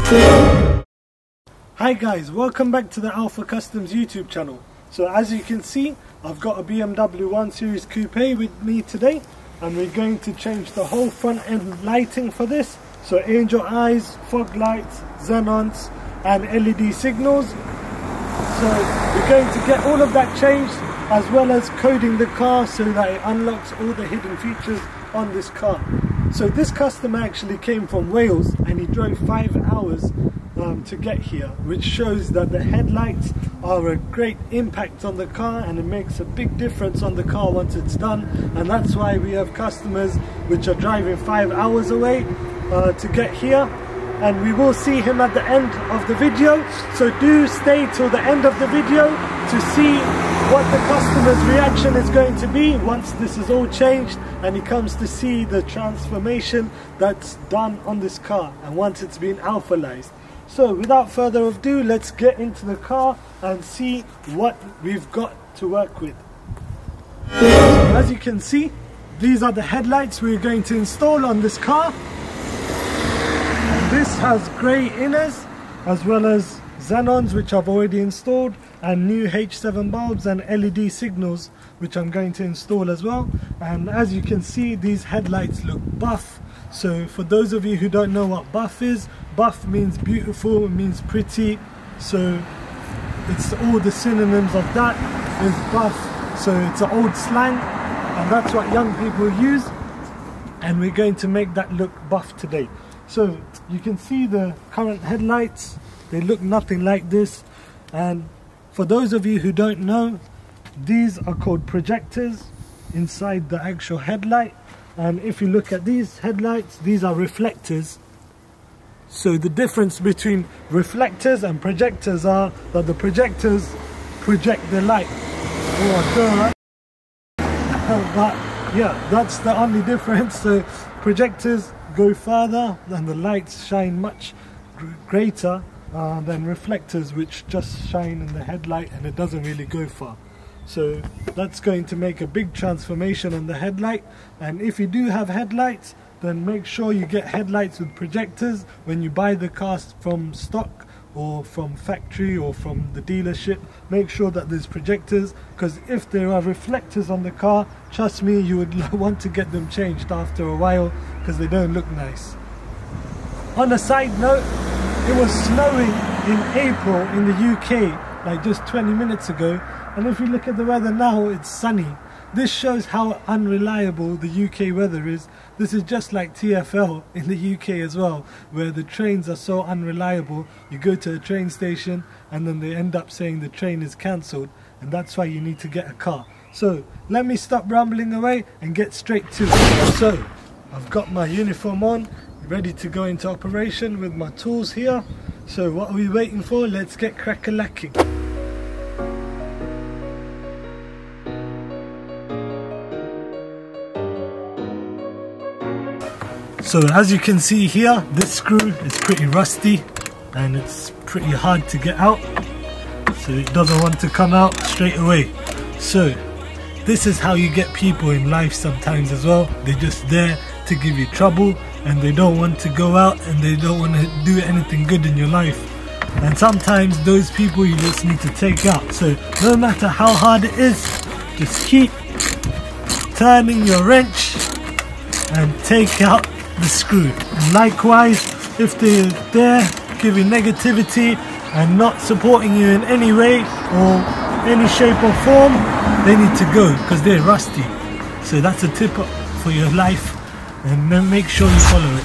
Hi guys, welcome back to the Alpha Customs YouTube channel. So as you can see, I've got a BMW 1 Series Coupe with me today, and we're going to change the whole front end lighting for this. So angel eyes, fog lights, xenons and LED signals. So we're going to get all of that changed, as well as coding the car so that it unlocks all the hidden features on this car. So this customer actually came from Wales and he drove 5 hours to get here, which shows that the headlights are a great impact on the car, and it makes a big difference on the car once it's done. And that's why we have customers which are driving 5 hours away to get here, and we will see him at the end of the video. So do stay till the end of the video to see what the customer's reaction is going to be once this is all changed and he comes to see the transformation that's done on this car, and once it's been alphalized. So without further ado, let's get into the car and see what we've got to work with. So as you can see, these are the headlights we're going to install on this car. And this has grey inners as well as xenons, which I've already installed, and new H7 bulbs and LED signals, which I'm going to install as well. And as you can see, these headlights look buff. So for those of you who don't know what buff is, buff means beautiful, it means pretty. So it's all the synonyms of that is buff. So it's an old slang, and that's what young people use. And we're going to make that look buff today. So you can see the current headlights, they look nothing like this. And for those of you who don't know, these are called projectors inside the actual headlight. And if you look at these headlights, these are reflectors. So the difference between reflectors and projectors are that the projectors project the light. But yeah, that's the only difference. So projectors go further and the lights shine much greater than reflectors, which just shine in the headlight and it doesn't really go far. So that's going to make a big transformation on the headlight. And if you do have headlights, then make sure you get headlights with projectors when you buy the car from stock or from factory or from the dealership. Make sure that there's projectors, because if there are reflectors on the car, trust me, you would want to get them changed after a while because they don't look nice. On a side note, it was snowing in April in the UK like just 20 minutes ago. And if you look at the weather now, it's sunny. This shows how unreliable the UK weather is. This is just like TfL in the UK as well, where the trains are so unreliable. You go to a train station and then they end up saying the train is cancelled, and that's why you need to get a car. So let me stop rambling away and get straight to it. So I've got my uniform on, ready to go into operation with my tools here. So what are we waiting for? Let's get crack-a-lacking. So as you can see here, this screw is pretty rusty and it's pretty hard to get out, so it doesn't want to come out straight away. So this is how you get people in life sometimes as well. They're just there to give you trouble and they don't want to go out and they don't want to do anything good in your life. And sometimes those people you just need to take out. So no matter how hard it is, just keep turning your wrench and take out the screw. And likewise, if they're there giving negativity and not supporting you in any way or any shape or form, they need to go because they're rusty. So that's a tip for your life, and then make sure you follow it.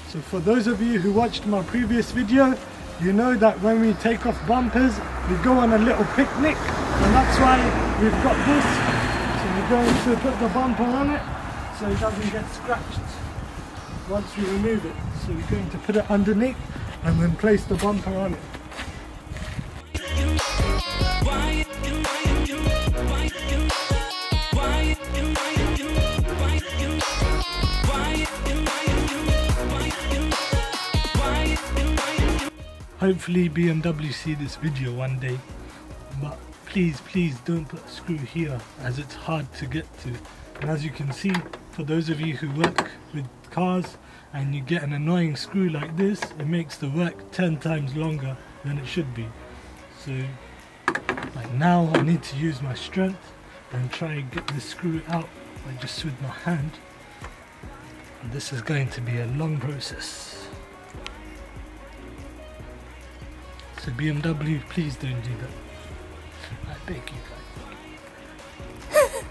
So for those of you who watched my previous video, you know that when we take off bumpers, we go on a little picnic, and that's why we've got this. So we're going to put the bumper on it so it doesn't get scratched once we remove it. So we're going to put it underneath and then place the bumper on it. Hopefully BMW see this video one day, but please don't put a screw here, as it's hard to get to. And as you can see, for those of you who work with cars and you get an annoying screw like this, it makes the work 10 times longer than it should be. So like now I need to use my strength and try and get this screw out just with my hand. And this is going to be a long process. So BMW, please don't do that. I beg you guys.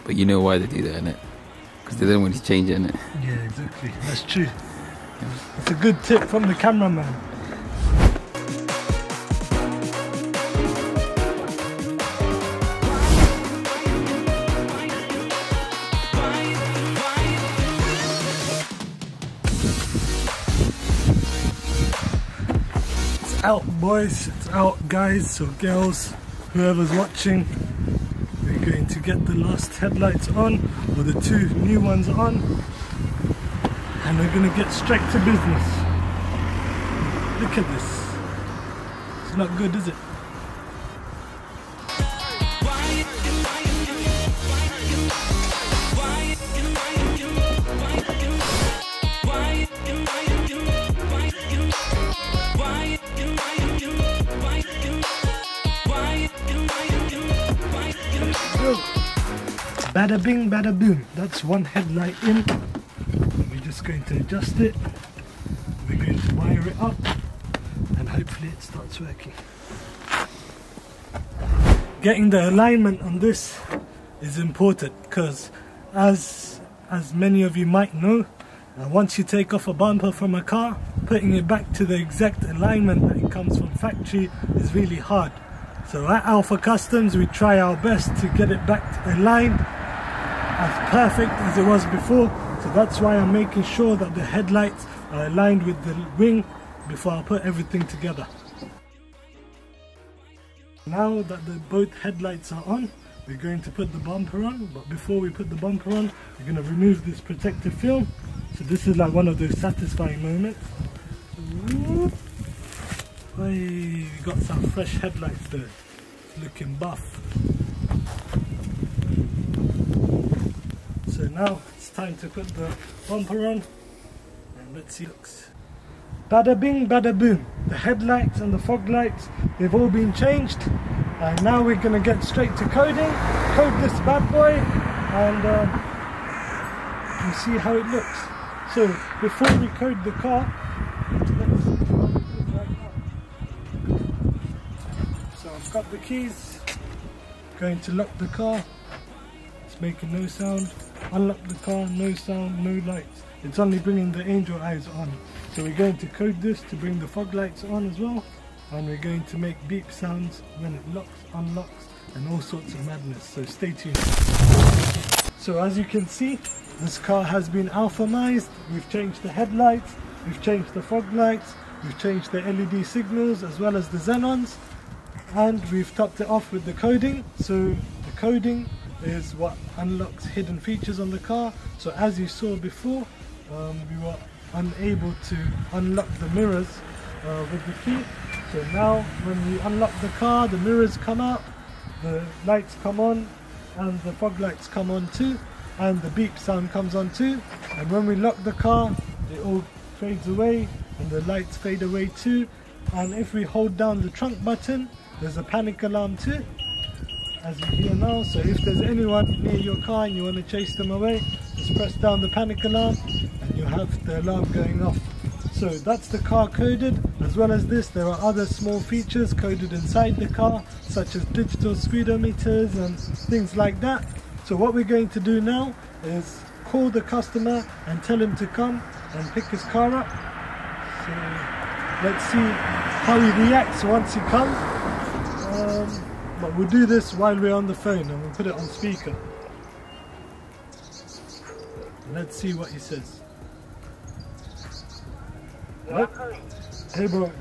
But you know why they do that, innit? Because they don't want to change it, innit? Yeah, exactly. That's true. It's a good tip from the cameraman. It's out, boys. It's out, guys or girls, whoever's watching. We're going to get the last headlights on, or the two new ones on, and we're going to get straight to business. Look at this. It's not good, is it? Bada bing, bada boom. That's one headlight in. We're just going to adjust it. We're going to wire it up and hopefully it starts working. Getting the alignment on this is important because as many of you might know, once you take off a bumper from a car, putting it back to the exact alignment that it comes from factory is really hard. So at Alpha Customs we try our best to get it back aligned as perfect as it was before. So that's why I'm making sure that the headlights are aligned with the wing before I put everything together. Now that both headlights are on, we're going to put the bumper on, but before we put the bumper on, we're going to remove this protective film. So this is like one of those satisfying moments. Hey, we got some fresh headlights there, looking buff. So now it's time to put the bumper on, and let's see how it looks. Bada bing, bada boom. The headlights and the fog lights, they've all been changed, and now we're going to get straight to coding. Code this bad boy, and you see how it looks. So before we code the car, let's see how it looks right now. So I've got the keys, going to lock the car. It's making no sound. Unlock the car, no sound, no lights. It's only bringing the angel eyes on. So we're going to code this to bring the fog lights on as well, and we're going to make beep sounds when it locks, unlocks, and all sorts of madness. So stay tuned. So as you can see, this car has been alphamised. We've changed the headlights, we've changed the fog lights, we've changed the LED signals as well as the Xenons, and we've topped it off with the coding. So the coding is what unlocks hidden features on the car. So as you saw before, we were unable to unlock the mirrors with the key. So now when we unlock the car, the mirrors come out, the lights come on, and the fog lights come on too, and the beep sound comes on too. And when we lock the car, it all fades away and the lights fade away too. And if we hold down the trunk button, there's a panic alarm too, as you hear now. So if there's anyone near your car and you want to chase them away, just press down the panic alarm and you have the alarm going off. So that's the car coded. As well as this, there are other small features coded inside the car, such as digital speedometers and things like that. So what we're going to do now is call the customer and tell him to come and pick his car up. So let's see how he reacts once he comes. But we'll do this while we're on the phone, and we'll put it on speaker. Let's see what he says. Hello? Hey bro,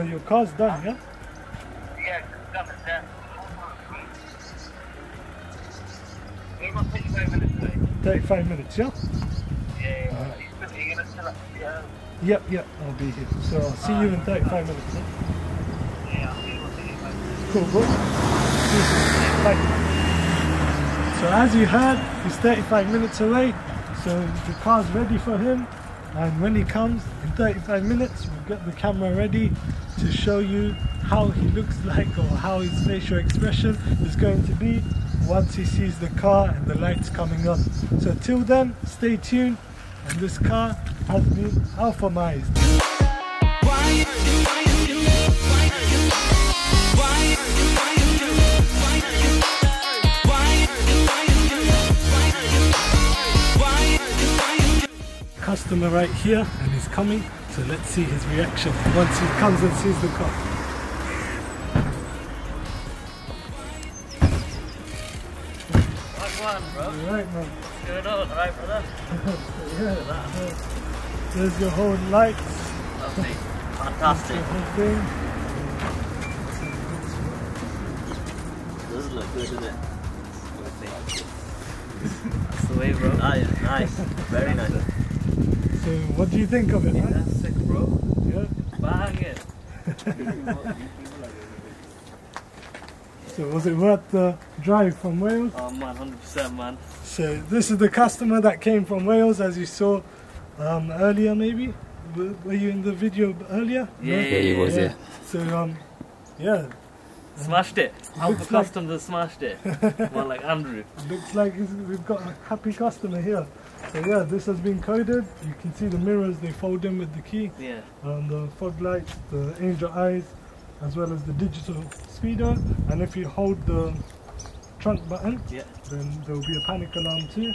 your car's done, yeah? Yeah, it's done, yeah. It will take 5 minutes today. 35 minutes, yeah? Yeah, you're gonna fill up, Yep, I'll be here. So I'll see you in 35 minutes. Huh? Yeah, I'll see you in 35 minutes. Cool, bro. Bye. So as you heard, he's 35 minutes away. So the car's ready for him. And when he comes in 35 minutes, we'll get the camera ready to show you how he looks like, or how his facial expression is going to be once he sees the car and the lights coming on. So till then, stay tuned, and this car has been alphamised. Customer right here, and he's coming, so let's see his reaction once he comes and sees the car. Wagwan, bro. Alright, man. What's going on? Alright, brother? Yeah, there's your whole lights. Lovely. Fantastic. The whole thing. Does look good, doesn't it? That's the way, bro. Ah, yeah, nice. Very nice. So what do you think of it, Yeah, man? that's sick, bro. Yeah. Bang it. So was it worth the drive from Wales? Oh man, 100%, man. So this is the customer that came from Wales, as you saw earlier, maybe? Were you in the video earlier? Yeah, he was, yeah. So yeah, Smashed it. Alpha Looks like- Customs has smashed it. More like Andrew. looks like we've got a happy customer here. So yeah, this has been coded. You can see the mirrors, they fold in with the key. Yeah. The fog lights, the angel eyes, as well as the digital speedo. And if you hold the trunk button, Yeah. then there will be a panic alarm too.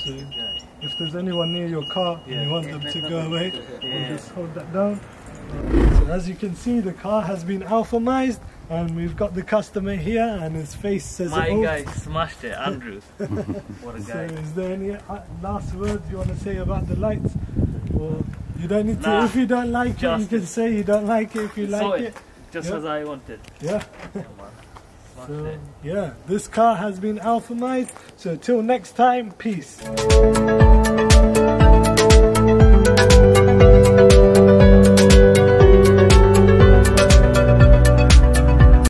So Okay. if there's anyone near your car and Yeah. you want them to go away, Yeah. you just hold that down. So as you can see, the car has been alphamised, and we've got the customer here, and his face says My it all. guy smashed it, Andrew. What a So guy. is there any last words you want to say about the lights? Or you don't need to, Nah, if you don't like it, you can justice. say you don't like it if you like Sorted. it. Just Yeah. as I wanted. Yeah. Yeah, man. Smashed So it. yeah, this car has been alphamised. So till next time, peace.